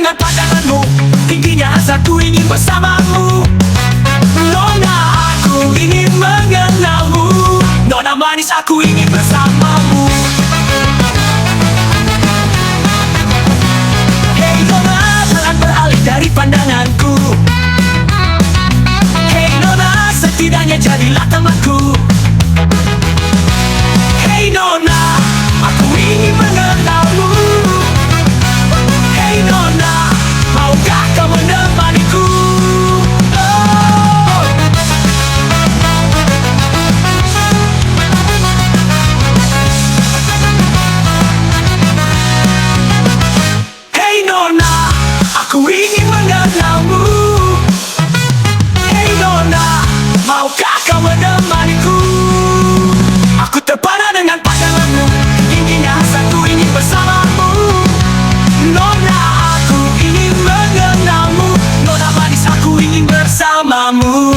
dengan pandanganmu, tingginya hasratku ingin bersamamu. Nona, aku ingin mengenalmu. Nona manis, aku ingin bersamamu. Hey Nona, jangan beralih dari pandanganku. Hey Nona, setidaknya jadilah temanku. Hey Nona, aku ingin mengenalmu. Hey Nona, maukah kau menemaniku? Oh. Hey Nona, aku ingin mengenalmu. Hey Nona, maukah kau menemaniku? Aku terpana dengan pandanganmu, tingginya hasratku ingin bersamamu. Nona, aku ingin mengenalmu. Nona manis, aku ingin bersamamu.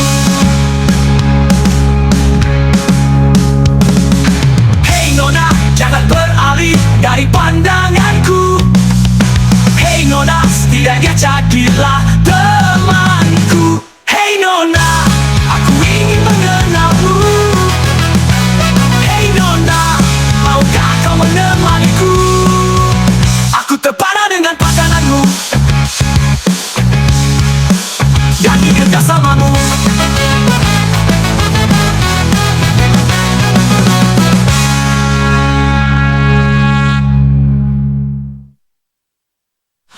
Hey Nona, jangan beralih dari pandanganku. Hey Nona, setidaknya jadilah temanku. Hey Nona, aku ingin mengenalmu. Hey Nona, maukah kau menemaniku? Aku terpana dengan pandanganmu dan ingin bersamamu.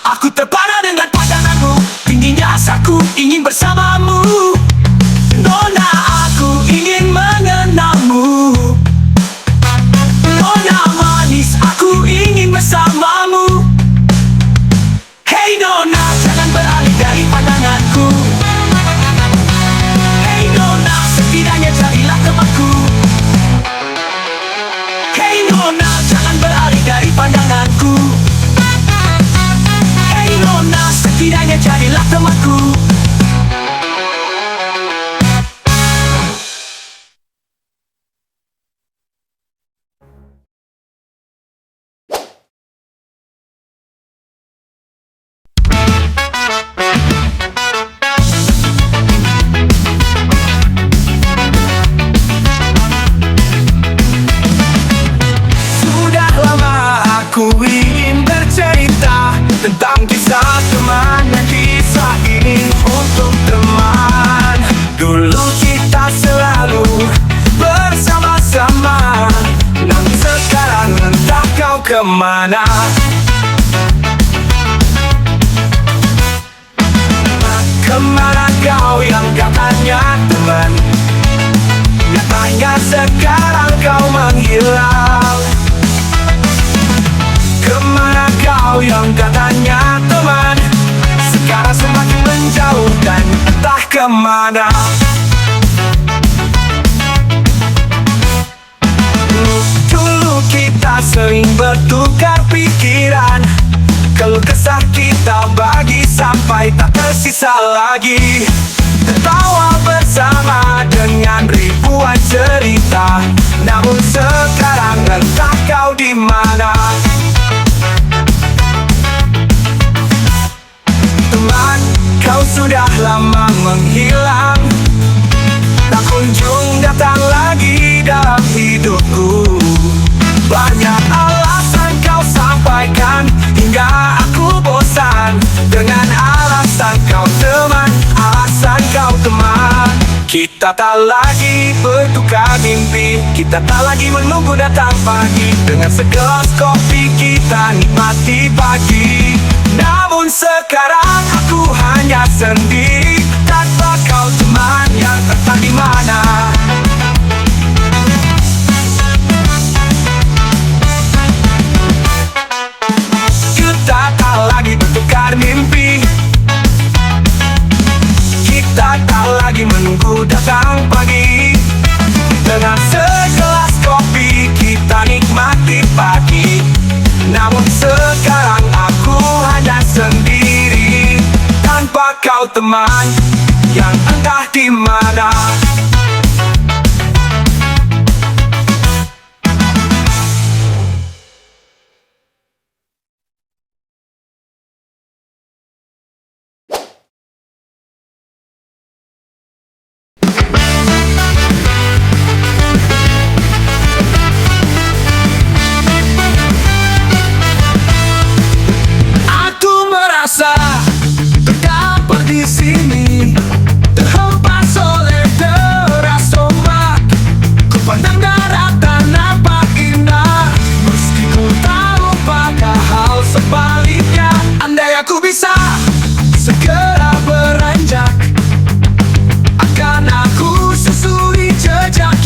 Aku terpana dengan pandanganmu, tingginya hasratku ingin bersamamu. Nona, aku ingin mengenalmu. Nona manis, aku ingin bersamamu. Hey Nona, jangan beralih dari pandanganku. Hey Nona, setidaknya jadilah temanku. Hey Nona, jangan beralih dari pandanganku. Hey Nona, setidaknya jadilah temanku. Sudah lama aku ingin bercerita tentang kisah teman dan kisah ini untuk teman. Dulu kita selalu bersama-sama, namun sekarang entah kau kemana. Kemana kau yang katanya teman? Nyatanya sekarang kau menghilang. Kemana kau yang katanya teman? Sekarang semakin menjauh dan entah kemana. Dulu kita sering bertukar pikiran, keluh kesah kita bagi sampai tak tersisa lagi. Tertawa bersama dengan ribuan cerita, namun sekarang entah kau di mana. Teman, kau sudah lama menghilang, tak kunjung datang lagi dalam hidupku. Banyak alasan kau sampaikan hingga aku bosan dengan alasan kau teman, alasan kau teman. Kita tak lagi bertukar mimpi, kita tak lagi menunggu datang pagi. Dengan segelas kopi kita nikmati pagi. Namun sekarang aku hanya sendiri, tanpa kau teman yang entah di mana. Kita tak lagi bertukar mimpi, kita tak lagi menunggu datang pagi. Dengan segelas kopi kita nikmati pagi. Namun sekarang aku hanya sendiri, tanpa kau teman yang entah di mana.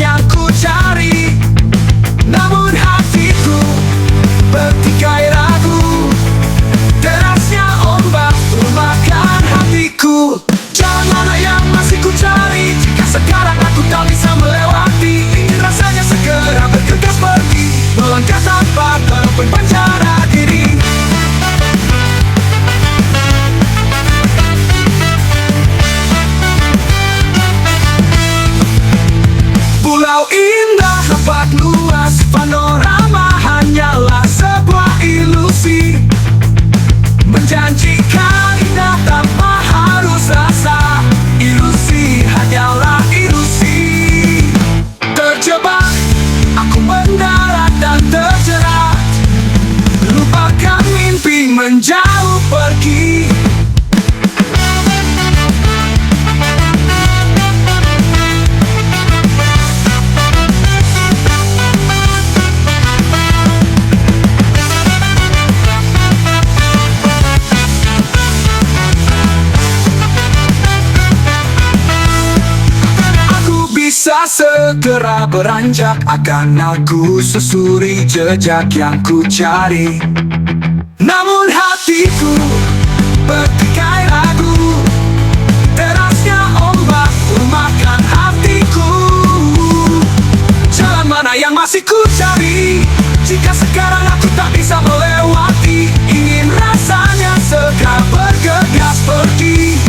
yang ku cari. Namun hatiku bertikai ragu. Derasnya ombak memakan hatiku. Jalan mana yang masih ku cari? Jika sekarang aku tak bisa melewati, ingin rasanya segera bergegas pergi, melangkah tanpa berpenjara diri. Pulau indah, tempat luas, panorama hanyalah sebuah ilusi. Menjanjikan indah tanpa harus rasa. Ilusi hanyalah ilusi. Terjebak, aku mendarat dan terjerat. Lupakan mimpi menjauh pergi. Bisa segera beranjak, akan aku susuri jejak yang ku cari. Namun hatiku bertikai ragu. Derasnya ombak memakan hatiku. Jalan mana yang masih ku cari? Jika sekarang aku tak bisa melewati, ingin rasanya segera bergegas pergi,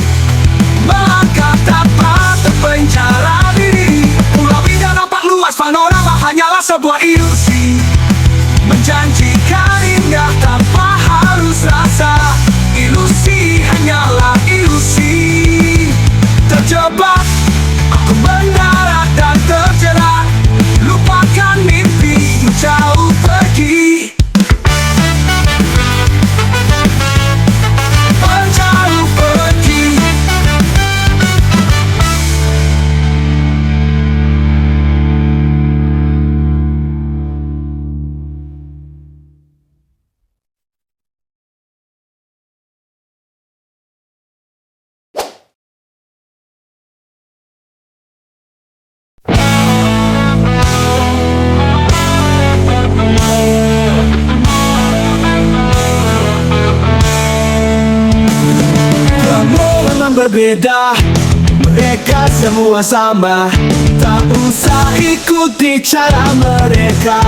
melangkah tanpa terpenjara diri. Pulau indah nampak luas, panorama hanyalah sebuah ilusi. Menjanjikan indah tanpa harus rasa. Ilusi hanyalah ilusi. Terjebak, aku mendarat dan terjerat. Lupakan mimpi menjauh pergi. Menjauh pergi. Berbeda, mereka semua sama. Tak usah ikuti cara mereka.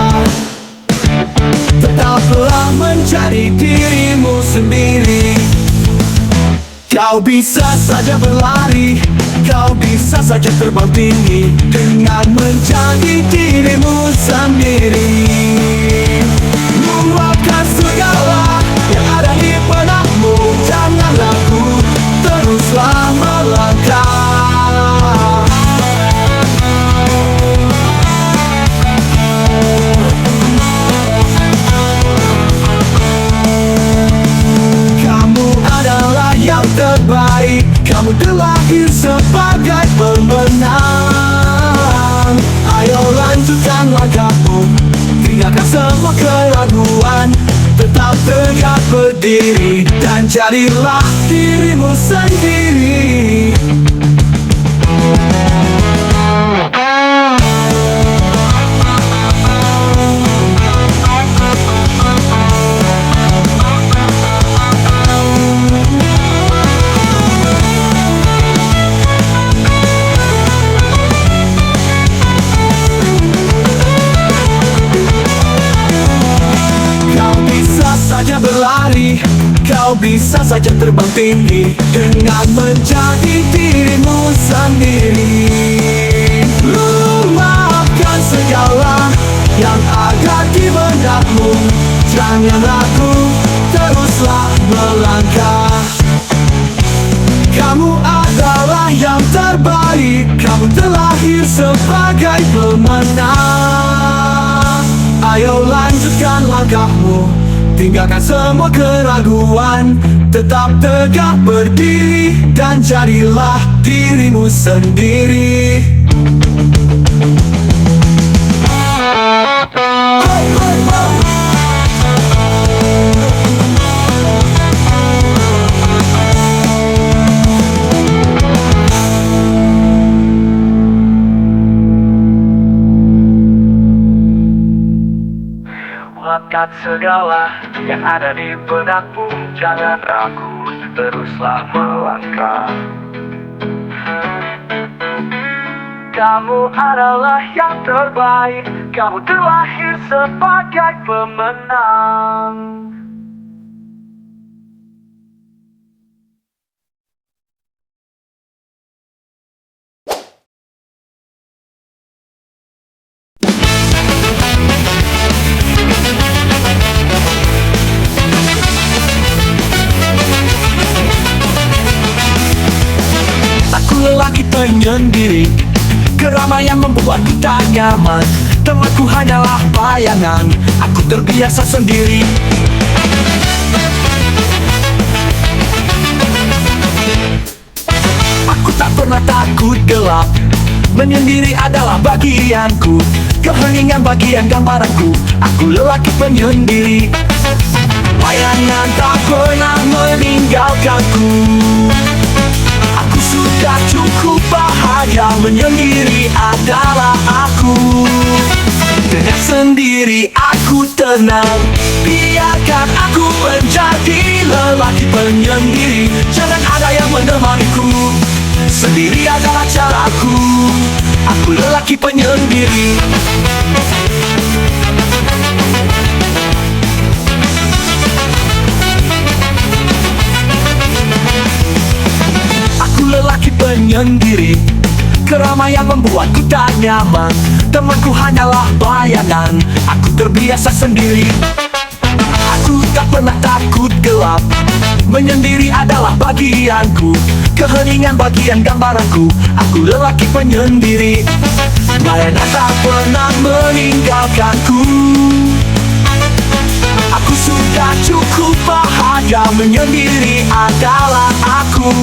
Tetaplah mencari dirimu sendiri. Kau bisa saja berlari, kau bisa saja terbang tinggi, dengan menjadi dirimu sendiri. Luapkan segala yang ada di benakmu. Jangan ragu, teruslah melangkah. Kamu adalah yang terbaik. Kamu terlahir sebagai pemenang. Ayo lanjutkan langkahmu, tinggalkan semua keraguan. Tetap tegak berdiri dan jadilah dirimu sendiri. Saja berlari, kau bisa saja terbang tinggi, dengan menjadi dirimu sendiri. Lupakan segala yang ada di benakmu. Jangan ragu, teruslah melangkah. Kamu adalah yang terbaik. Kamu terlahir sebagai pemenang. Ayo lanjutkan langkahmu, tinggalkan semua keraguan. Tetap tegak berdiri dan jadilah dirimu sendiri. Lupakan segala yang ada di benakmu. Jangan ragu, teruslah melangkah. Kamu adalah yang terbaik. Kamu terlahir sebagai pemenang. Aku lelaki penyendiri, keramaian membuatku tak nyaman. Temanku hanyalah bayangan, aku terbiasa sendiri. Aku tak pernah takut gelap, menyendiri adalah bagianku. Keheningan bagian gambaranku, aku lelaki penyendiri. Bayangan tak pernah meninggalkanku. Aku sudah cukup bahagia, menyendiri adalah aku. Dengan sendiri aku tenang, biarkan aku menjadi lelaki penyendiri. Jangan ada yang menemaniku, sendiri adalah caraku. Aku lelaki penyendiri. Lelaki penyendiri, keramaian membuatku tak nyaman. Temanku hanyalah bayangan, aku terbiasa sendiri. Aku tak pernah takut gelap, menyendiri adalah bagianku. Keheningan bagian gambaranku, aku lelaki penyendiri. Bayangan tak pernah meninggalkanku. Aku sudah cukup bahagia, menyendiri adalah aku.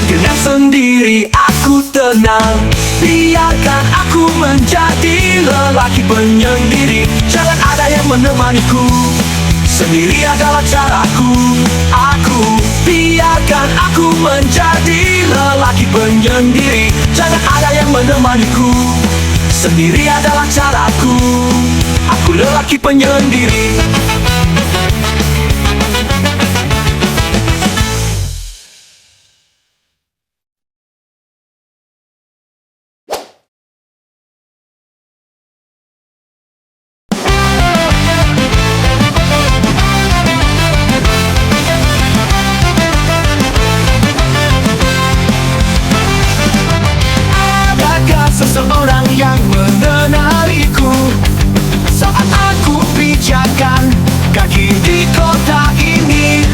Dengan sendiri aku tenang, biarkan aku menjadi lelaki penyendiri. Jangan ada yang menemaniku, sendiri adalah caraku. Biarkan aku menjadi lelaki penyendiri. Jangan ada yang menemaniku, sendiri adalah caraku. Aku lelaki penyendiri. Seseorang yang mengenaliku saat aku pijakan kaki di kota ini.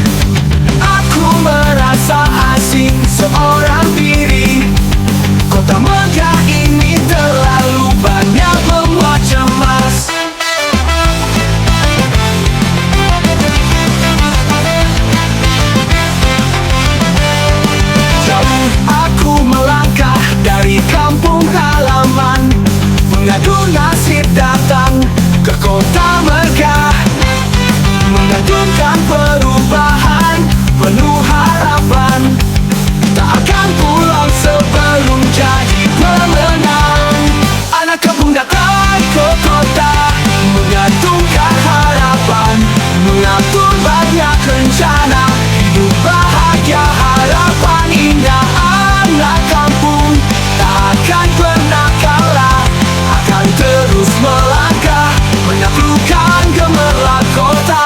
Aku merasa asing seorang diri. Kota megah ini terlalu banyak membuat cemas. Jauh aku melangkah dari kampung halaman, mengadu nasib datang ke kota megah, mengagumkan perubahan, penuh harapan. Tak akan pulang sebelum jadi pemenang. Anak kampung datang ke kota, mengagumkan harapan, mengatur banyak rencana, hidup bahagia, harapan indah. Anak kampung tak akan pernah kalah, akan terus melangkah, menaklukkan gemerlap kota.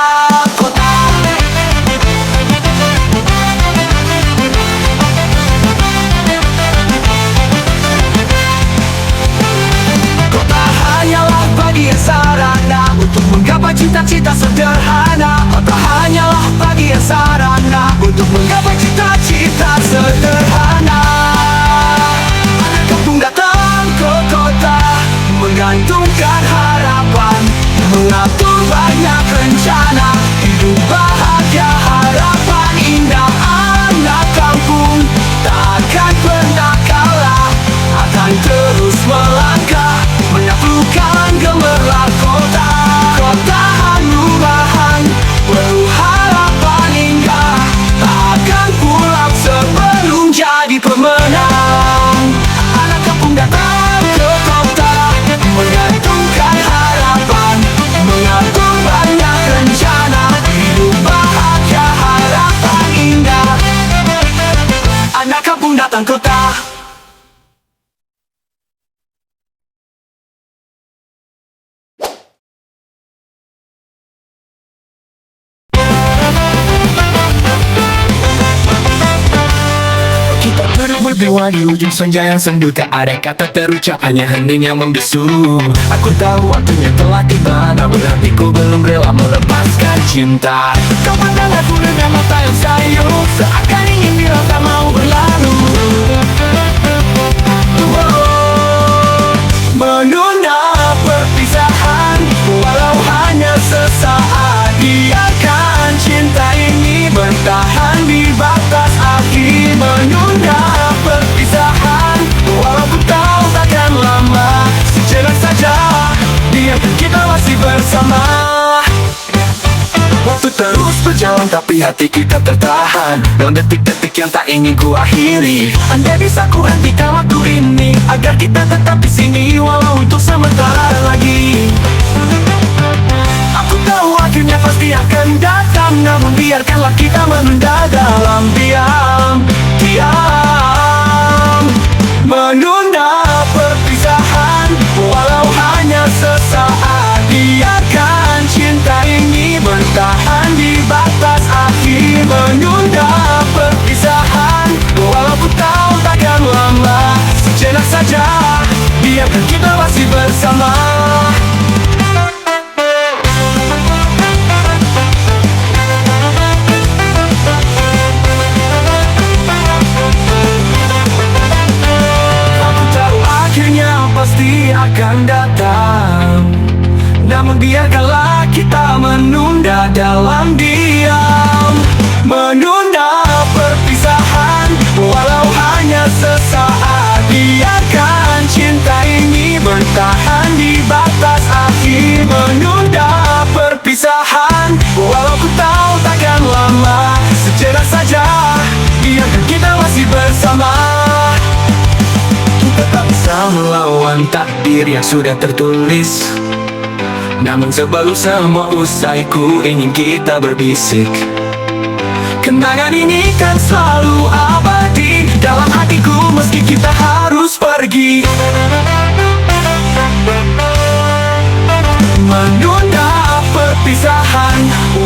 Kota hanyalah bagian sarana untuk menggapai cita-cita sederhana. Kota hanyalah bagian sarana untuk menggapai cita-cita sederhana. Anak kampung datang ke kota, menggantungkan harapan, mengatur banyak rencana, hidup bahagia, harapan indah. Anak kampung tak akan pernah kalah, akan terus melangkah, menaklukkan gemerlap kota. Kota rumahan, penuh harapan indah, tak akan pulang sebelum jadi pemenang. Anak kampung datang ke kota, menggantungkan harapan, mengatur berdewa di ujung senja yang sendu. Tak ada kata terucap, hanya hening yang membisu. Aku tahu waktunya telah tiba, namun hatiku belum rela melepaskan cinta. Kau pandang aku dengan mata yang sayu, seakan ingin bilang tak mau berlalu. Menunda perpisahan, walau hanya sesaat. Biarkan cinta ini bertahan di batas akhir. Menunda perpisahan, walau ku tahu takkan lama. Sejenak saja, biarkan kita masih bersama. Waktu terus berjalan tapi hati kita tertahan dalam detik-detik yang tak ingin ku akhiri. Andai bisa ku hentikan waktu ini agar kita tetap di sini walau untuk sementara lagi. Aku tahu akhirnya pasti akan datang, namun biarkanlah kita menunda dalam diam. Menunda perpisahan, walau hanya sesaat. Biarkan cinta ini bertahan di batas akhir. Menunda perpisahan, walau ku tahu takkan lama. Sejenak saja, biarkan kita masih bersama. Aku tahu akhirnya pasti akan datang, namun biarkanlah kita menunda dalam diam. Menunda perpisahan, walau hanya sesaat. Biarkan cinta ini bertahan di batas akhir. Menunda perpisahan, walau ku tahu takkan lama. Sejenak saja, biarkan kita masih bersama. Kita tak bisa melawan takdir yang sudah tertulis, namun sebelum semua usai ku ingin kita berbisik. Kenangan ini kan selalu abadi dalam hatiku meski kita harus pergi. Menunda perpisahan,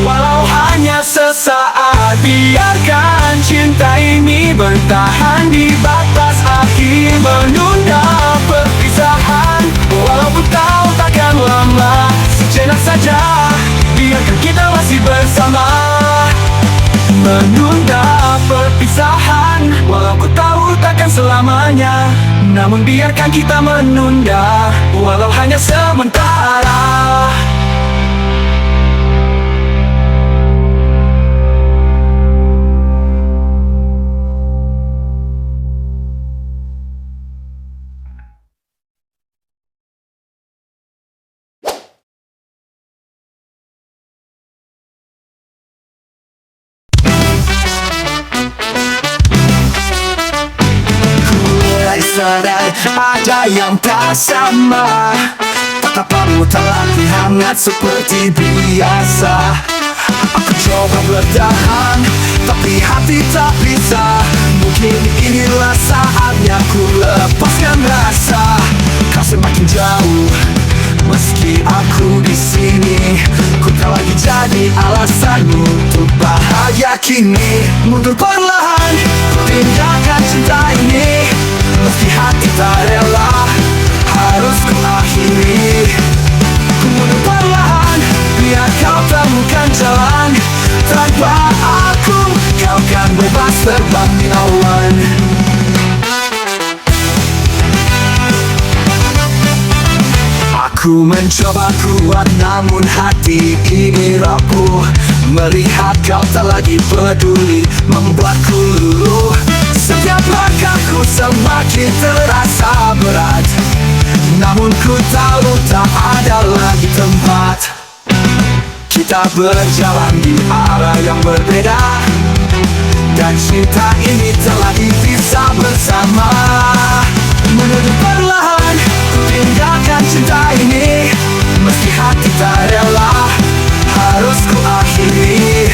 walau hanya sesaat. Biarkan cinta ini bertahan di batas akhir. Menunda perpisahan, walau ku tahu takkan lama. Sejenak saja, biarkan kita masih bersama. Menunda perpisahan, walau ku tahu takkan selamanya. Namun biarkan kita menunda, walau hanya sementara. Sadar ada yang tak sama, tatapanmu tak lagi hangat seperti biasa. Aku coba bertahan, tapi hati tak bisa. Mungkin inilah saatnya ku lepaskan rasa. Kau semakin jauh, meski aku di sini. Ku tak lagi jadi alasanmu untuk bahagia kini. Mundur perlahan, tinggalkan cinta ini. Meski hati tak rela, harus ku akhiri. Ku mundur perlahan, biar kau temukan jalan. Tanpa aku, kau kan bebas terbang di awan. Aku mencoba kuat namun hati ini rapuh. Melihat kau tak lagi peduli membuatku luluh. Setiap langkahku semakin terasa berat, namun ku tahu tak ada lagi tempat. Kita berjalan di arah yang berbeda, dan cinta ini telah dipisah bersama. Menuju perlahan, ku tinggalkan cinta ini. Meski hati tak rela, harus ku akhiri.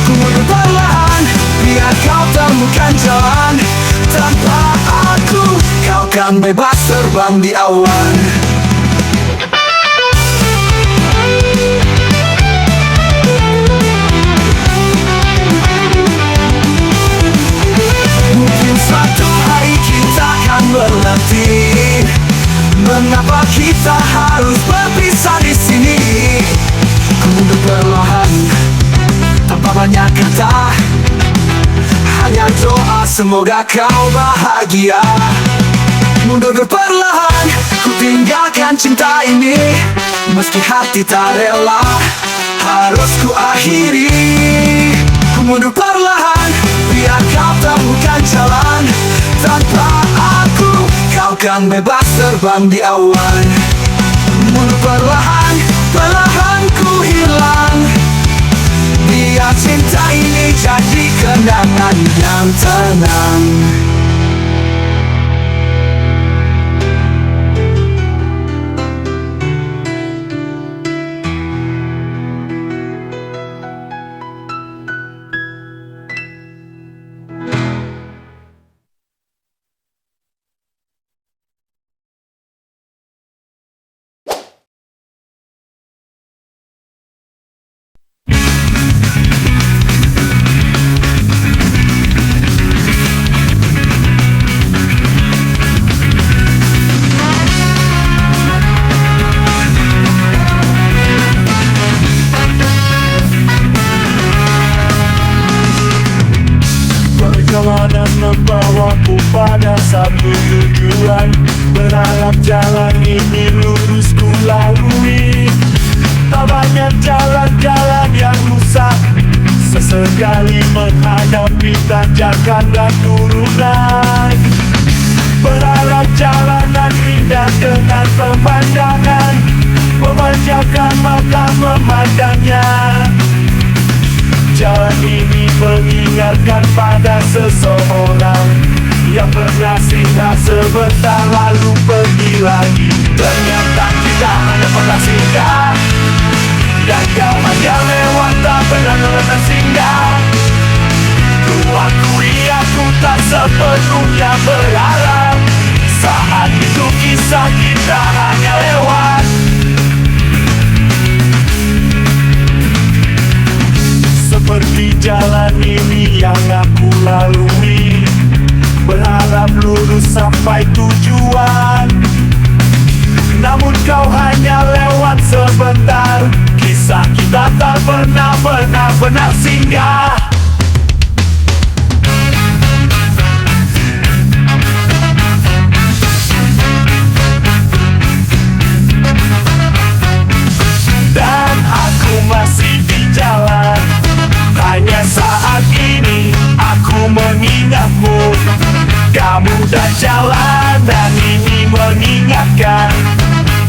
Ku mundur perlahan, biar kau temukan jalan. Tanpa aku, kau kan bebas terbang di awan. Mungkin suatu hari Mengapa kita harus berpisah di sini? Ku mundur perlahan, tanpa banyak kata, hanya doa semoga kau bahagia. Mundur perlahan, ku tinggalkan cinta ini. Meski hati tak rela, harus ku akhiri. Ku mundur perlahan, biar kau temukan jalan. Tanpa aku, kau kan bebas terbang di awan. Mundur perlahan, perlahan ku hilang. Biar cinta ini jadi kenangan yang tenang. Perjalanan membawaku pada satu tujuan. Berharap jalan ini lurus ku lalui. Tak banyak jalan-jalan yang rusak. Sesekali menghadapi tanjakan dan turunan. Berharap jalanan indah dengan pemandangan. Memanjakan mata memandangnya. Jalan ini mengingatkan pada seseorang yang pernah singgah sebentar lalu pergi lagi. Ternyata kita hanya pernah singgah, dan kau hanya lewat tak pernah singgah. Ku akui aku tak sepenuhnya berharap. Saat itu kisah kita hanya lewat. Seperti jalan ini yang aku lalui, berharap lurus sampai tujuan. Namun kau hanya lewat sebentar. Kisah kita tak pernah singgah. Dan aku masih di jalan. Hanya saat ini aku mengingatmu. Kamu dan jalanan ini mengingatkan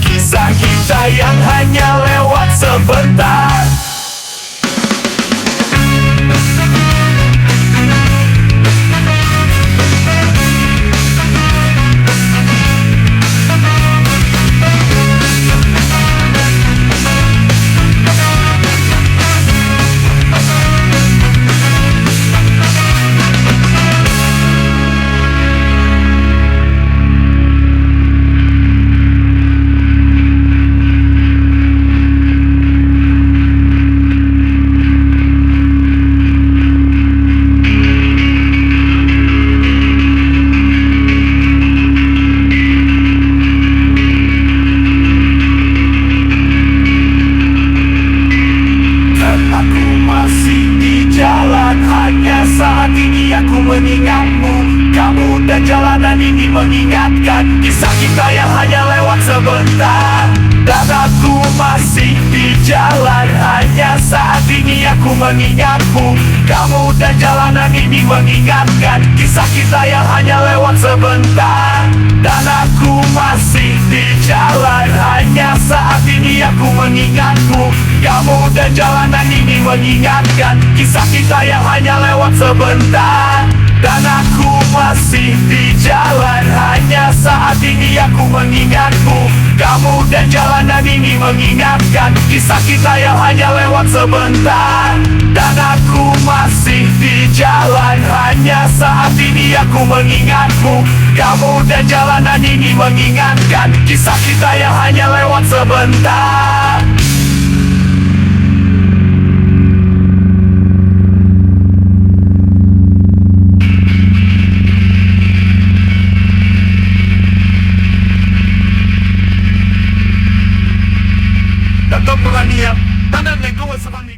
kisah kita yang hanya lewat sebentar. Mengingatmu, kamu dan jalanan ini mengingatkan kisah kita yang hanya lewat sebentar. Dan aku masih di jalan. Hanya saat ini aku mengingatmu, kamu dan jalanan ini mengingatkan kisah kita yang hanya lewat sebentar. Dan aku masih di jalan. Hanya saat ini aku mengingatmu, kamu dan jalanan ini mengingatkan kisah kita yang hanya lewat sebentar. Dan aku masih di jalan. Hanya saat ini aku mengingatmu, kamu dan jalanan ini mengingatkan kisah kita yang hanya lewat sebentar. Dan aku masih di jalan. Hanya saat ini aku mengingatmu, kamu dan jalanan ini mengingatkan kisah kita yang hanya lewat sebentar. keberanian dan lingkungan seperti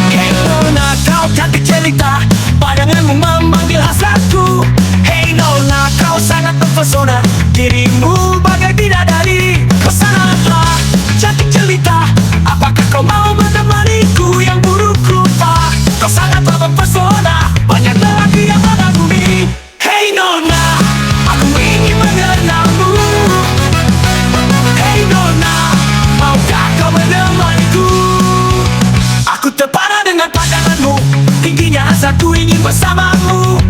Hey Nona, kau cantik jelita, pandanganmu memanggil hasratku. Hey Nona, kau sangat terpesona, dirimu bagai bidadari. Kau sangatlah cantik jelita, apakah kau mau menemaniku yang buruk rupa? Kau sangatlah mempesona, banyak lelaki yang mengagumi. Hey Nona, aku ingin mengenalmu. Hey Nona, maukah kau menemaniku? Aku terpana dengan pandanganmu, tingginya hasratku ingin bersamamu.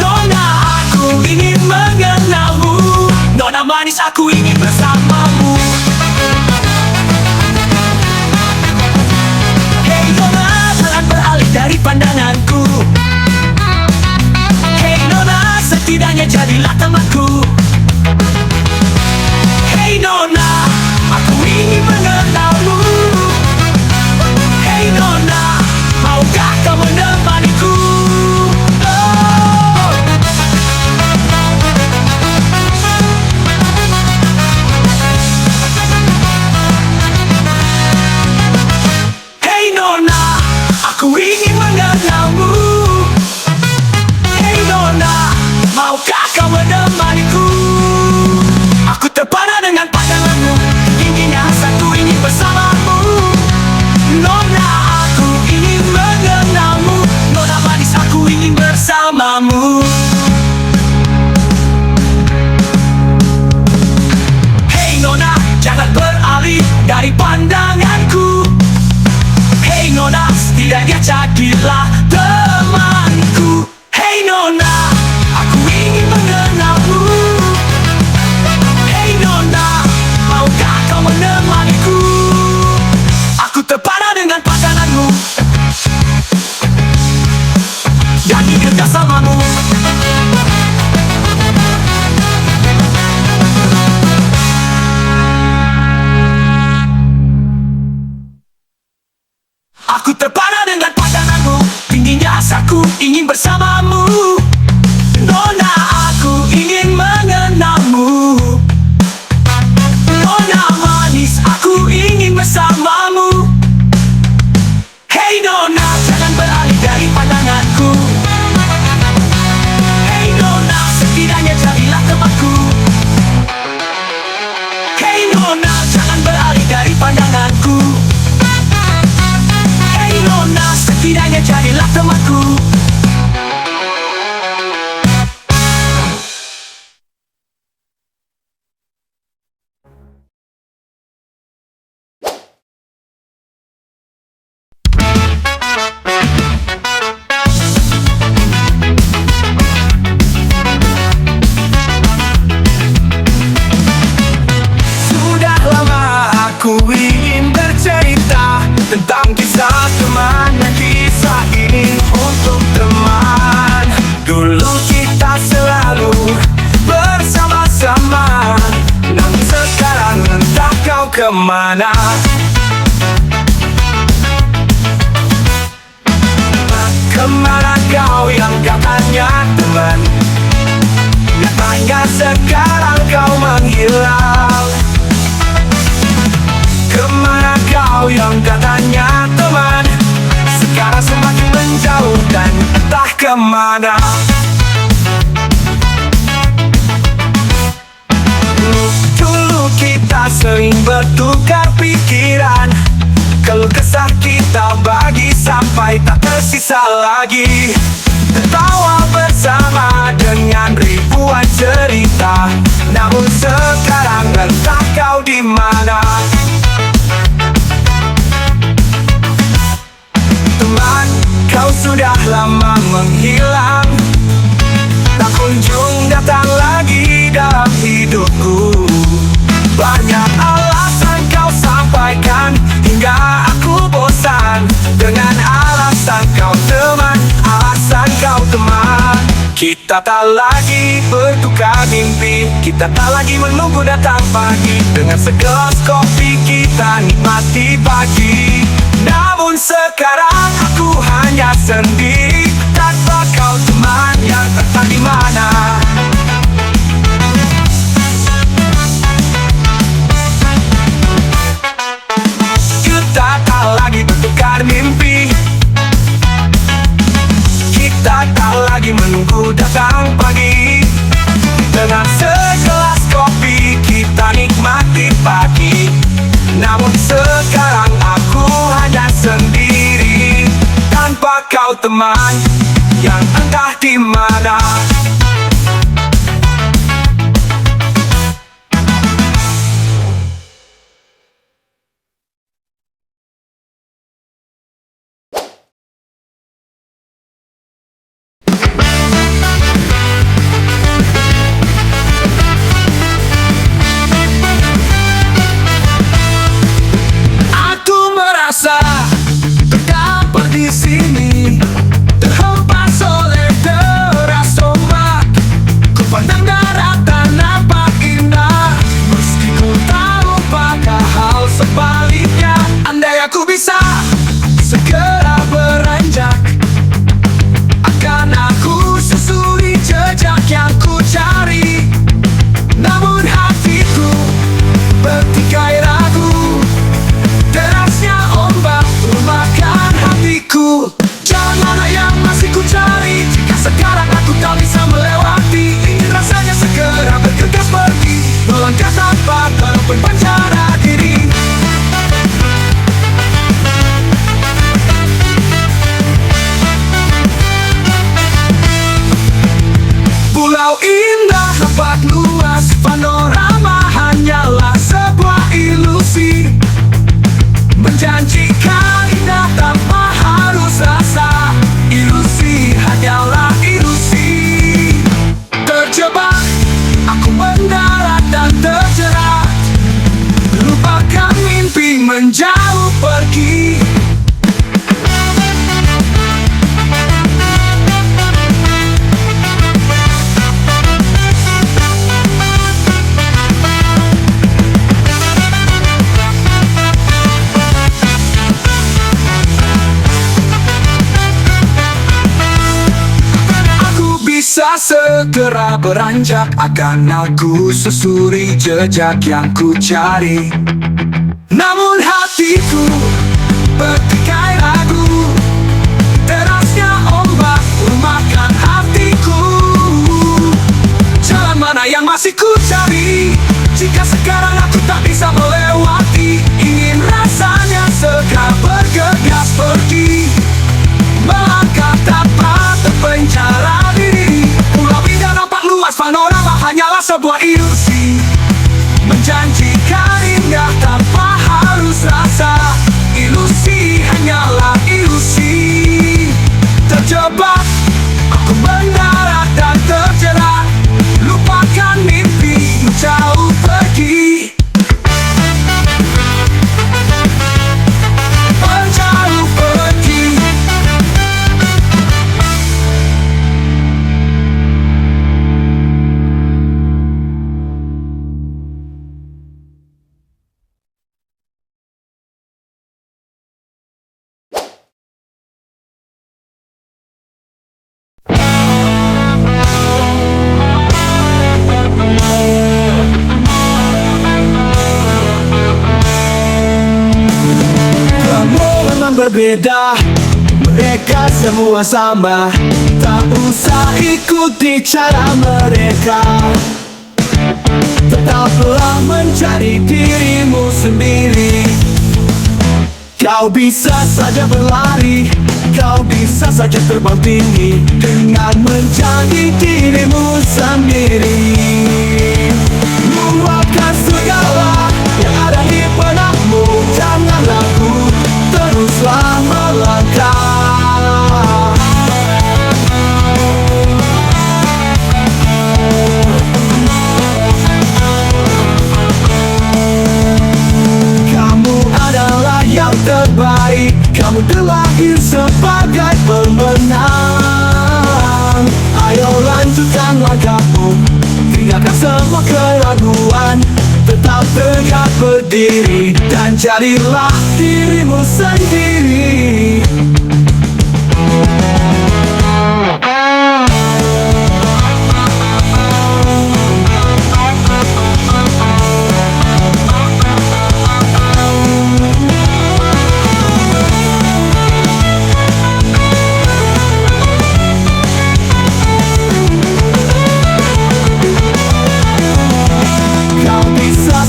Nona, aku ingin mengenalmu. Nona manis, aku ingin bersamamu. Hey Nona, jangan beralih dari pandanganku. Hey Nona, setidaknya jadilah temanku. Hey Nona, aku ingin mengenalmu. Hey Nona, maukah kau menemaniku? Oh. Hey Nona, aku ingin mengenalmu. Hey Nona, maukah kau menemaniku? Aku terpana dengan pandanganmu, tingginya hasratku ingin bersamamu. Nona, aku ingin mengenalmu. Nona manis, aku ingin bersamamu. Hey Nona, jangan beralih dari pandanganku. Hey Nona, setidaknya jadilah temanku. Hey Nona, aku ingin mengenalmu. Hey Nona, maukah kau menemaniku? Aku terpana dengan pandanganmu dan ingin bersamamu. Aku terpana dengan pandanganmu, tingginya hasratku ingin bersamamu. Nona, aku ingin mengenalmu. Nona manis, aku ingin bersamamu. Hey Nona, jangan beralih dari pandanganku. Hey Nona, setidaknya jadilah temanku. Hey Nona, jangan beralih dari pandanganku. Hey Nona, setidaknya jadilah temanku. Sudah lama aku ingin bercerita tentang kisah teman dan kisah ini untuk teman. Dulu kita selalu bersama-sama, namun sekarang entah kau kemana. Kemana kau yang katanya teman? Nyatanya sekarang kau menghilang. Kemana kau yang katanya teman? Sekarang semakin menjauh dan entah kemana. Dulu kita sering bertukar pikiran, keluh kesah kita bagi sampai tak tersisa lagi. Tertawa bersama dengan ribuan cerita, namun sekarang entah kau di mana. Teman, kau sudah lama menghilang, tak kunjung datang lagi dalam hidupku. Banyak alasan kau sampaikan hingga aku bosan dengan alasan kau teman, alasan kau teman. Kita tak lagi bertukar mimpi, kita tak lagi menunggu datang pagi. Dengan segelas kopi kita nikmati pagi. Namun sekarang aku hanya sendiri, tanpa kau teman yang entah di mana. Kita tak lagi bertukar mimpi, kita tak lagi menunggu datang pagi. Dengan segelas kopi kita nikmati pagi. Namun sekarang aku hanya sendiri, tanpa kau teman yang entah di mana. Terdapat di sini, terhempas oleh deras ombak. Ku pandang daratan nampak indah, meski ku tahu pada hal sebaliknya. Andai aku bisa segera beranjak, akan aku susuri jejak yang ku cari. Namun hatiku bertikai ragu, derasnya ombak makan hatiku. Jalan mana yang masih ku cari, jika sekarang aku tak bisa melewati? Ingin rasanya segera bergegas pergi, melangkah tanpa berpenjara diri. Pulau indah nampak luas, panorama hanyalah sebuah ilusi. Menjanjikan indah tanpa harus rasa, ilusi hanyalah ilusi. Terjebak, aku mendarat dan terjerat, lupakan mimpi menjauh pergi. Bisa segera beranjak, akan aku susuri jejak yang ku cari. Namun hatiku bertikai ragu, derasnya ombak memakan hatiku. Jalan mana yang masih ku cari, jika sekarang aku tak bisa melewati? Ingin rasanya segera bergegas pergi, melangkah tanpa terpenjara diri. Pulau indah nampak luas, panorama hanyalah sebuah ilusi. Menjanjikan indah tanpa harus rasa, ilusi hanyalah ilusi. Terjebak, aku mendarat dan terjerat, lupakan mimpi menjauh pergi. Menjauh pergi. Berbeda, mereka semua sama, tak usah ikuti cara mereka. Tetaplah mencari dirimu sendiri. Kau bisa saja berlari, kau bisa saja terbang tinggi, dengan menjadi dirimu sendiri. Luapkan segala yang ada di benakmu, jangan ragu, teruslah melangkah. Kamu adalah yang terbaik, kamu terlahir sebagai pemenang. Ayolah tegak berdiri dan jadilah dirimu sendiri.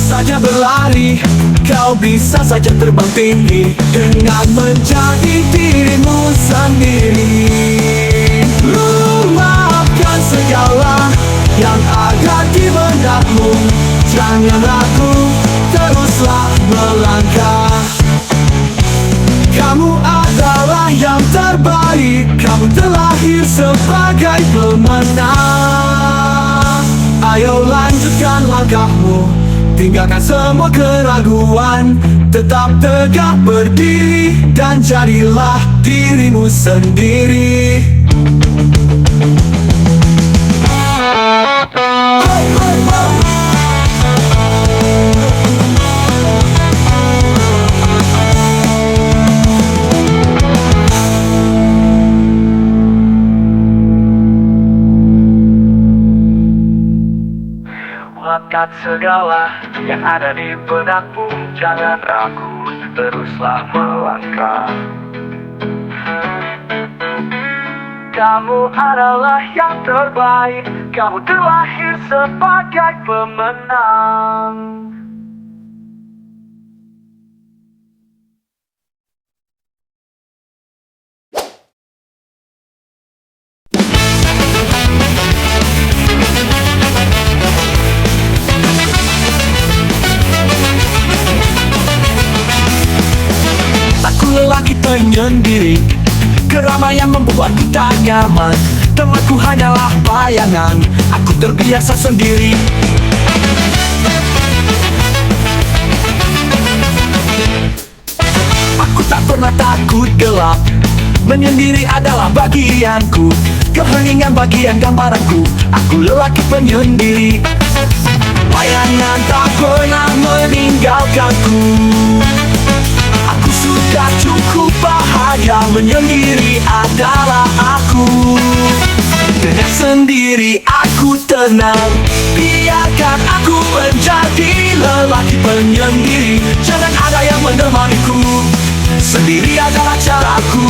Saja berlari, kau bisa saja terbang tinggi dengan menjadi dirimu sendiri. Lupakan segala yang ada di benakmu, jangan ragu, teruslah melangkah. Kamu adalah yang terbaik, kamu terlahir sebagai pemenang. Ayo lanjutkan langkahmu, tinggalkan semua keraguan, tetap tegak berdiri dan jadilah dirimu sendiri. Lupakan segala yang ada di benakmu, jangan ragu, teruslah melangkah. Kamu adalah yang terbaik, kamu terlahir sebagai pemenang. Lelaki penyendiri, keramaian membuatku tak nyaman. Temanku hanyalah bayangan, aku terbiasa sendiri. Aku tak pernah takut gelap, menyendiri adalah bagianku. Keheningan bagian gambaranku, aku lelaki penyendiri. Bayangan tak pernah meninggalkanku. Aku sudah cukup bahagia, menyendiri adalah aku. Dengan sendiri aku tenang, biarkan aku menjadi lelaki penyendiri. Jangan ada yang menemaniku, sendiri adalah caraku.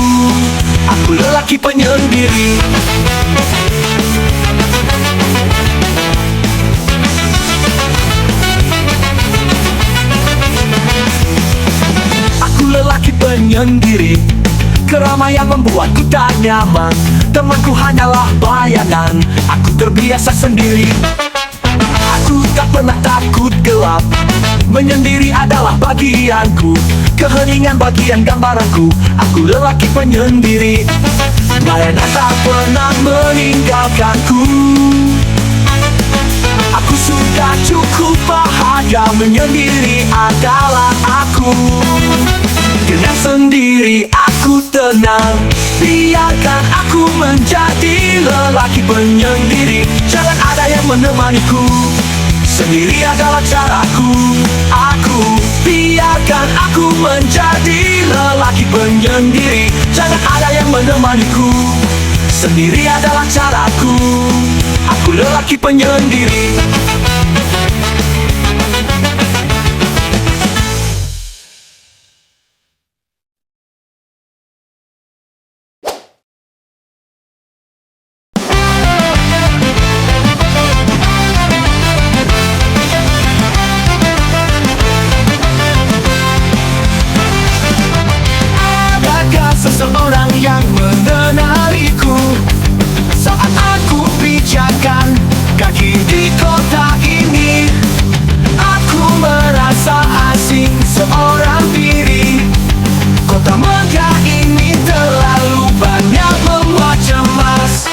Aku lelaki penyendiri. Lelaki penyendiri, keramaian membuatku tak nyaman. Temanku hanyalah bayangan, aku terbiasa sendiri. Aku tak pernah takut gelap, menyendiri adalah bagianku. Keheningan bagian gambaranku, aku lelaki penyendiri. Bayangan tak pernah meninggalkanku. Aku sudah cukup bahagia, menyendiri adalah aku. Dengan sendiri aku tenang, biarkan aku menjadi lelaki penyendiri. Jangan ada yang menemaniku, sendiri adalah caraku. Biarkan aku menjadi lelaki penyendiri. Jangan ada yang menemaniku, sendiri adalah caraku. Aku lelaki penyendiri. Seseorang yang mengenaliku saat aku pijakan kaki di kota ini. Aku merasa asing seorang diri. Kota megah ini terlalu banyak membuat cemas.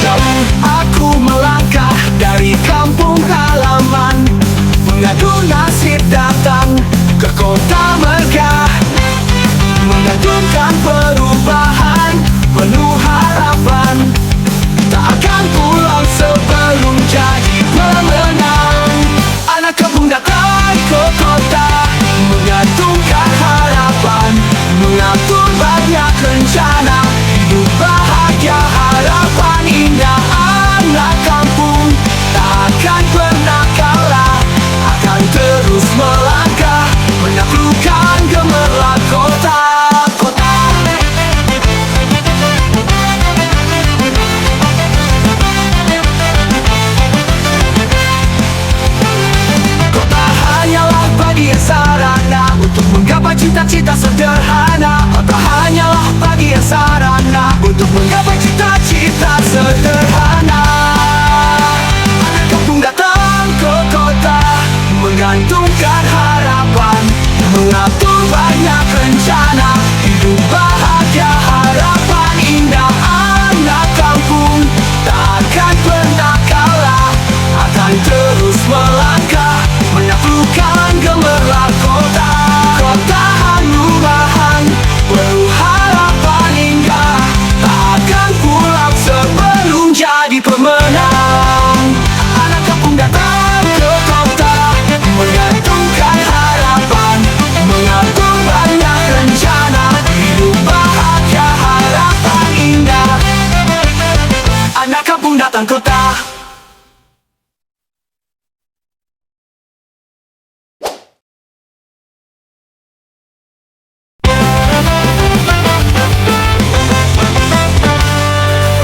Jauh aku melangkah dari kampung halaman, mengadu nasib datang ke kota megah. jalan kota.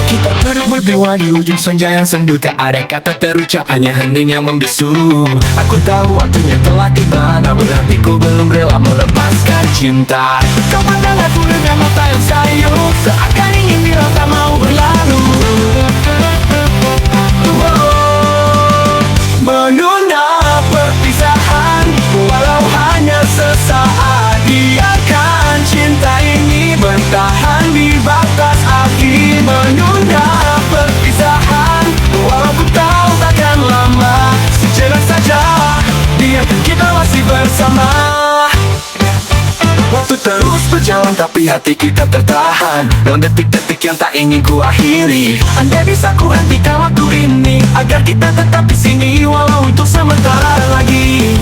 Kita duduk berdua di ujung senja yang sendu. Tak ada kata terucap, hanya hening yang membisu. Aku tahu waktunya telah tiba, namun hatiku belum rela melepaskan cinta. Kau pandang aku dengan mata yang sayu, seakan ingin bilang tak mau berlalu. Menunda perpisahan, walau hanya sesaat. Biarkan cinta ini bertahan di batas akhir. Menunda perpisahan, walau ku tahu takkan lama. Sejenak saja, biarkan kita masih bersama. Waktu terus berjalan tapi hati kita tertahan dalam detik-detik yang tak ingin ku akhiri. Andai bisa ku hentikan waktu ini, agar kita tetap di sini walau untuk sementara lagi.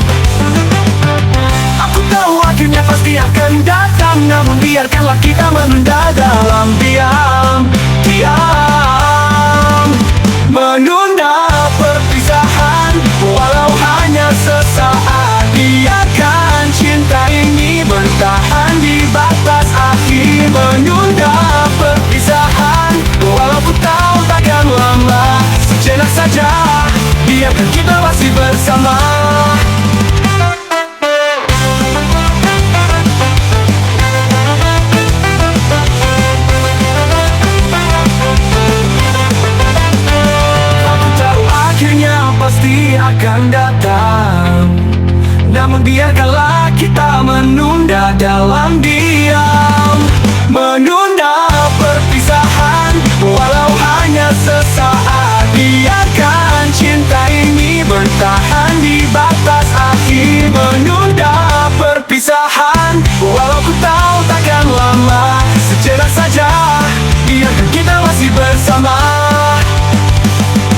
Aku tahu akhirnya pasti akan datang, namun biarkanlah kita menunda dalam diam. Menunda perpisahan, walau hanya sesaat. Biarkan cinta ini bertahan di batas akhir. Menunda perpisahan, walau ku tahu takkan lama. Sejenak saja, biarkan kita masih bersama. Aku tahu akhirnya pasti akan datang, namun biarkanlah kita menunda dalam diam. Menunda perpisahan, walau hanya sesaat. Biarkan cinta ini bertahan di batas akhir. Menunda perpisahan, walau ku tahu takkan lama. Sejenak saja, biarkan kita masih bersama.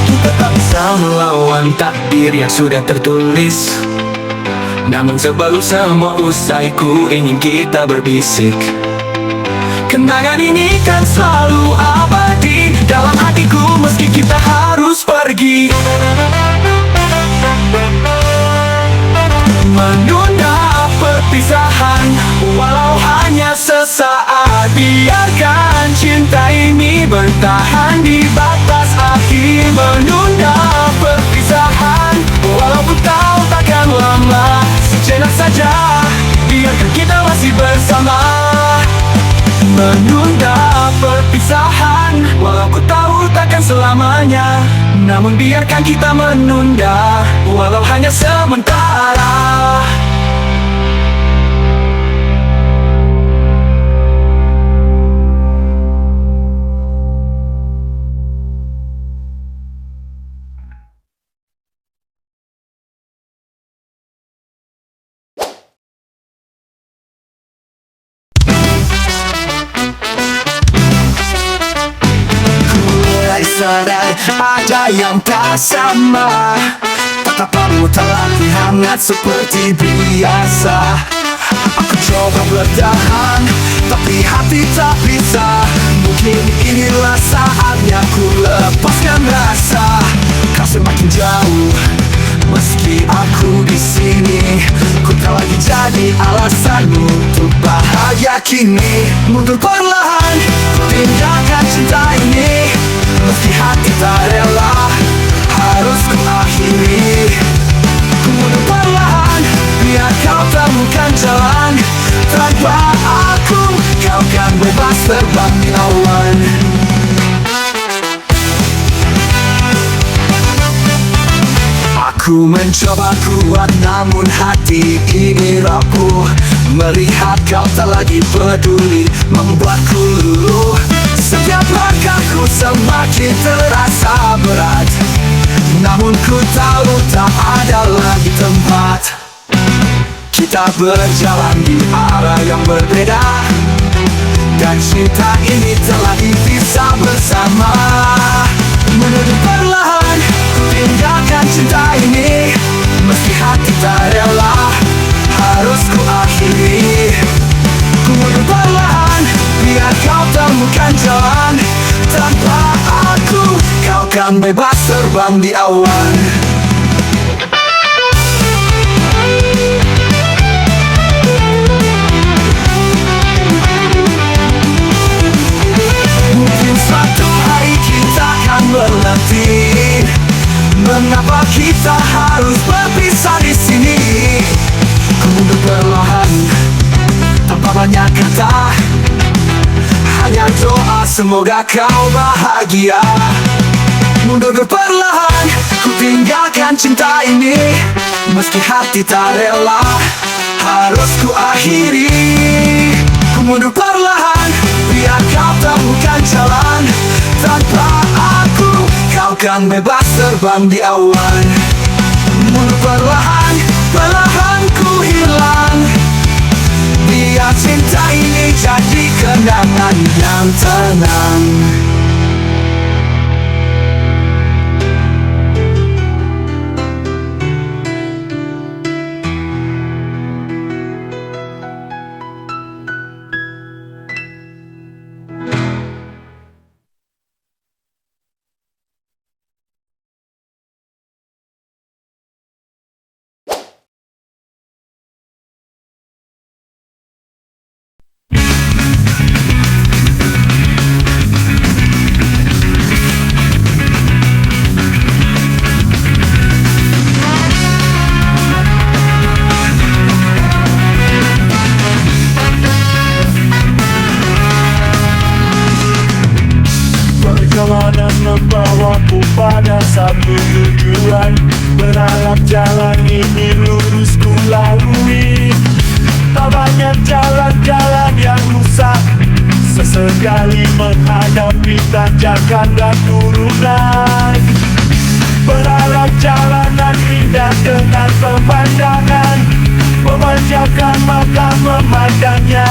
Kita tak bisa melawan takdir yang sudah tertulis, namun sebelum semua usai ku ingin kita berbisik. Kenangan ini kan selalu abadi dalam hatiku meski kita harus pergi. Menunda perpisahan, walau hanya sesaat. Biarkan cinta ini bertahan di batas akhir. Menunda perpisahan, walau ku tahu takkan lama. Sejenak saja, biarkan kita masih bersama. Menunda perpisahan, walau ku tahu takkan selamanya. Namun biarkan kita menunda, walau hanya sementara. Sadar ada yang tak sama, tatapanmu tak lagi hangat seperti biasa. Aku coba bertahan, tapi hati tak bisa. Mungkin inilah saatnya ku lepaskan rasa. Kau semakin jauh, meski aku di sini. Ku tak lagi jadi alasanmu untuk bahagia kini. Mundur perlahan, ku tinggalkan cinta ini. Meski hati tak rela, harus ku akhiri. Ku mundur perlahan, biar kau temukan jalan. Tanpa aku, kau kan bebas terbang di awan. Aku mencoba kuat namun hati ini rapuh. Melihat kau tak lagi peduli membuatku luluh. Setiap langkahku semakin terasa berat, namun ku tahu tak ada lagi tempat. Kita berjalan di arah yang berbeda, dan cinta ini telah dipisah bersama. Menuju perlahan, ku tinggalkan cinta ini. Meski hati tak rela, harus ku akhiri. Ku mundur perlahan, biar kau temukan jalan. Tanpa aku, kau kan kan bebas terbang di awan. Mungkin suatu hari kita akan berlatih. Mengapa kita harus berpisah di sini? Ku mundur perlahan, tanpa banyak kata, hanya doa semoga kau bahagia. Mundur perlahan, ku tinggalkan cinta ini. Meski hati tak rela, harus ku akhiri. Ku mundur perlahan, biar kau temukan jalan. Tanpa aku, kau kan bebas terbang di awan. Mundur perlahan, perlahan ku hilang. Biar cinta ini jadi kenangan yang tenang. Perjalanan membawaku pada satu tujuan. Berharap jalan ini lurus ku lalui. Tak banyak jalan-jalan yang rusak. Sesekali menghadapi tanjakan dan turunan. Berharap jalanan indah dengan pemandangan, memanjakan mata memandangnya.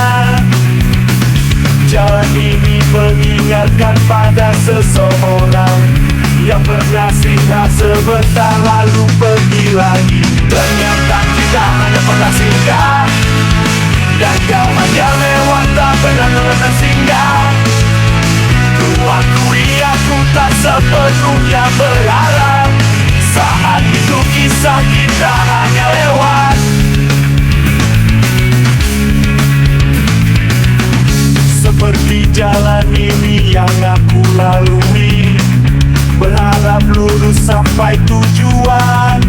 Jalan ini mengingatkan pada seseorang yang pernah singgah sebentar lalu pergi lagi. Ternyata kita hanya pernah singgah, dan kau hanya lewat tak pernah singgah. Ku akui aku tak sepenuhnya berharap. Saat itu kisah kita hanya lewat. Seperti jalan ini yang aku lalui, berharap lurus sampai tujuan.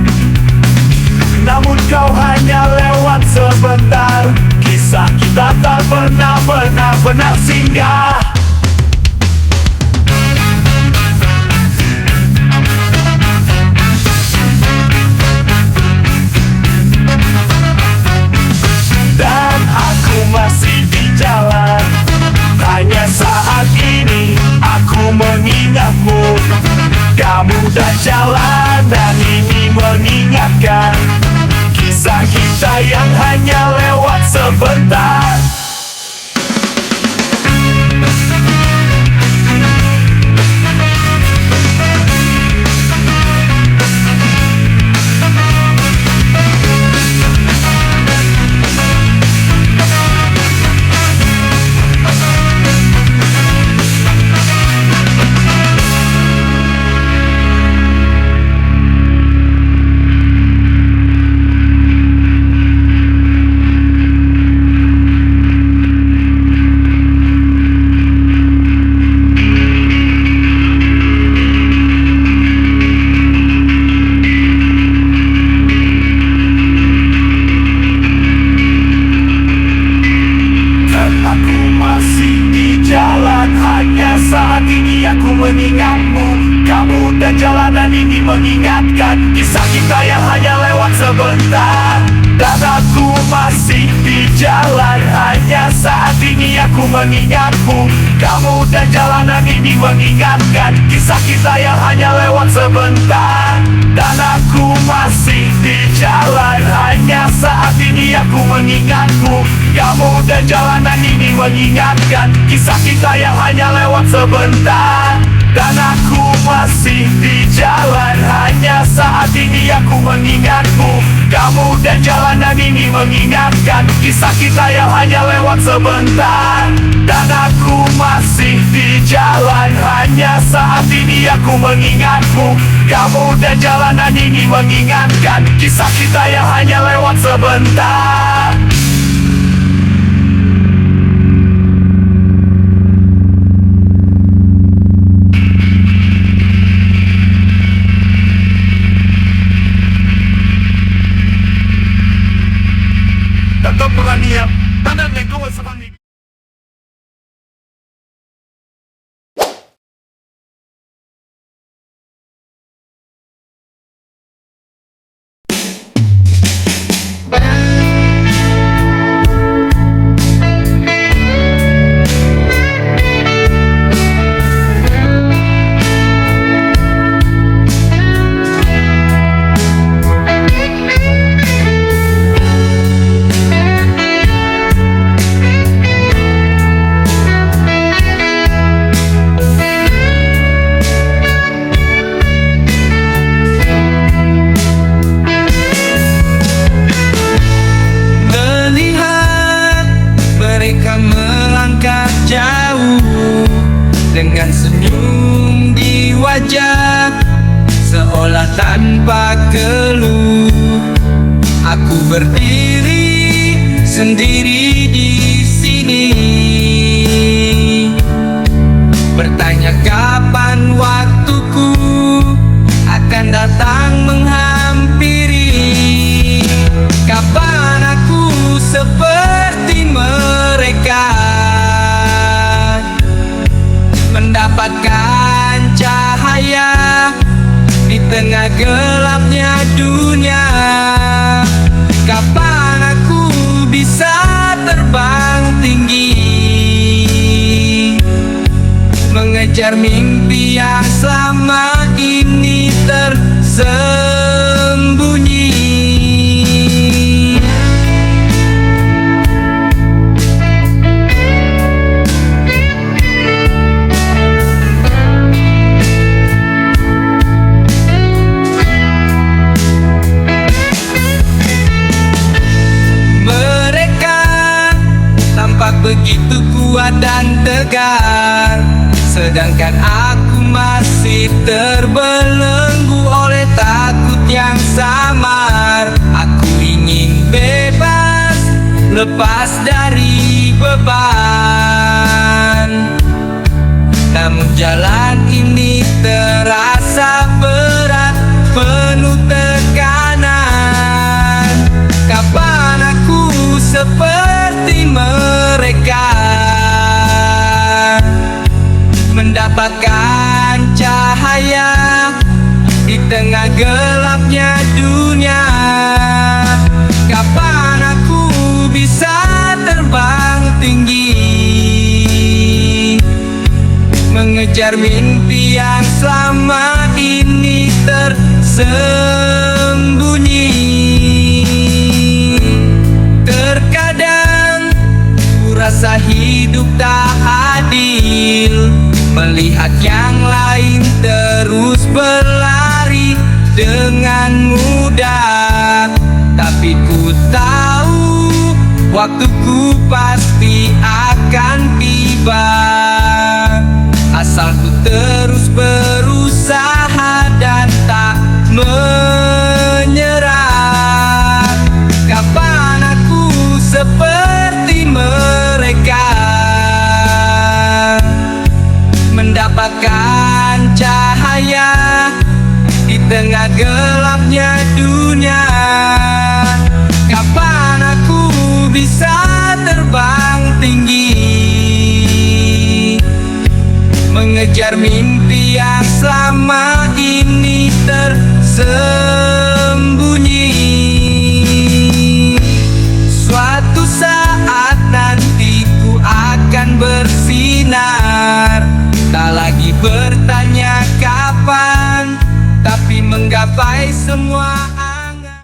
Namun kau hanya lewat sebentar. Kisah kita tak pernah singgah. Dan aku masih di jalan. Hanya saat ini aku mengingatmu. Kamu dan jalan dan ini mengingatkan kisah kita yang hanya lewat sebentar. Mengingatmu, kamu dan jalanan ini mengingatkan kisah kita yang hanya lewat sebentar. Dan aku masih di jalan. Hanya saat ini aku mengingatmu, kamu dan jalanan ini mengingatkan kisah kita yang hanya lewat sebentar. Dan aku masih di jalan. Hanya saat ini aku mengingatmu, kamu dan jalanan ini mengingatkan kisah kita yang hanya lewat sebentar. Dan aku masih di jalan. Hanya saat ini aku mengingatmu, kamu dan jalanan ini mengingatkan kisah kita yang hanya lewat sebentar. Dan aku masih di jalan. hanya saat ini aku mengingatmu. Kamu dan jalanan ini mengingatkan kisah kita yang hanya lewat sebentar. Tetap berani ya, tanah lingkungan semangat. Dengan senyum di wajah, seolah tanpa keluh, aku berdiri sendiri di sini, bertanya kapan waktuku akan datang menghampiri. Kapan aku seperti mereka mendapatkan cahaya di tengah gelapnya dunia? Kapan aku bisa terbang tinggi, mengejar mimpi yang selama ini tersembunyi? Begitu kuat dan tegar, sedangkan aku masih terbelenggu oleh takut yang samar. Aku ingin bebas, lepas dari beban, namun jalan ini terasa berat, penuh tekanan. Kapan aku seperti mereka mendapatkan cahaya di tengah gelapnya dunia? Kapan aku bisa terbang tinggi, mengejar mimpi yang selama ini tersembunyi? Terkadang ku rasa hidup tak adil, melihat yang lain terus berlari dengan mudah. Tapi ku tahu waktuku pasti akan tiba, asal ku terus berusaha dan tak menyerah. Kapan aku seperti mereka mendapatkan cahaya di tengah gelapnya dunia? Kapan aku bisa terbang tinggi, mengejar mimpi yang selama ini tersembunyi? Suatu saat nanti ku akan bersinar, tak lagi bertanya kapan, tapi menggapai semua angan.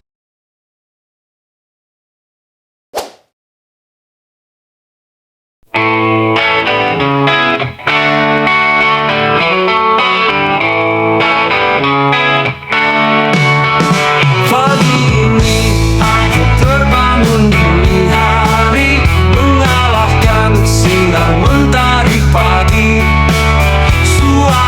Pagi ini aku terbangun dini hari, mengalahkan sinar mentari pagi. Suara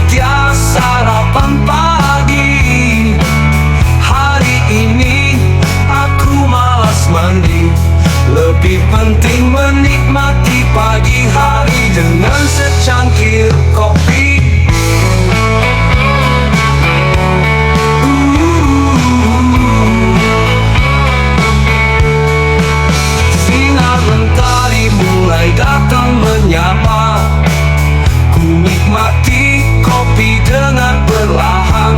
setia sarapan pagi. Hari ini aku malas mandi. Lebih penting menikmati pagi hari dengan secangkir kopi. Sinar mentari mulai datang menyapa. Ku nikmati kopi dengan perlahan.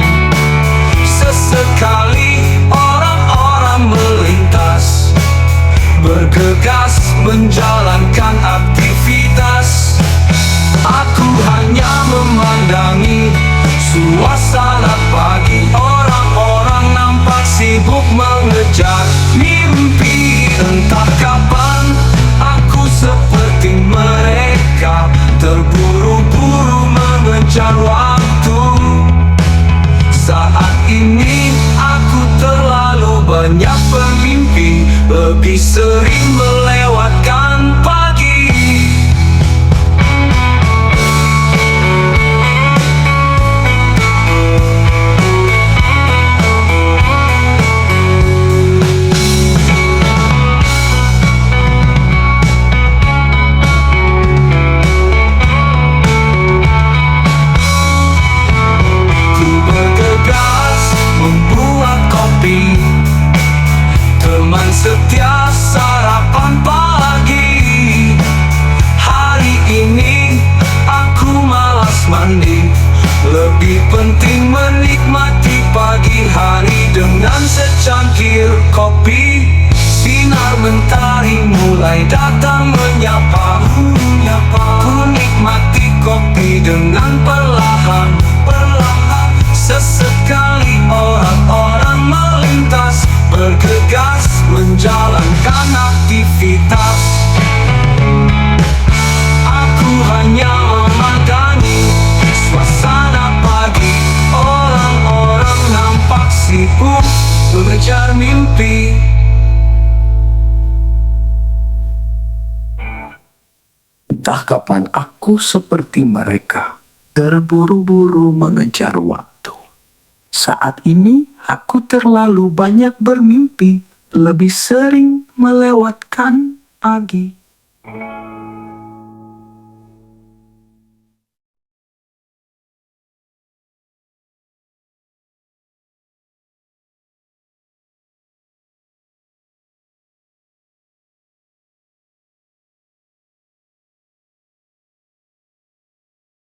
Sesekali orang-orang melintas, bergegas menjalankan aktivitas. Aku hanya memandangi suasana pagi. Orang-orang nampak sibuk mengejar mimpi. Entah kapan aku seperti mereka, terburu-buru mengejar waktu. Saat ini aku terlalu banyak bermimpi, lebih sering melewatkan pagi. Ku bergegas membuat kopi, teman setia sarapan pagi. Hari ini aku malas mandi. Lebih penting menikmati pagi hari dengan secangkir kopi. Sinar mentari mulai datang menyapa. Ku nikmati kopi dengan perlahan. Sesekali orang-orang melintas, bergegas menjalankan aktivitas. Aku hanya memandangi suasana pagi. Orang-orang nampak sibuk mengejar mimpi. Entah kapan aku seperti mereka, terburu-buru mengejar waktu. Saat ini aku terlalu banyak bermimpi, lebih sering melewatkan pagi.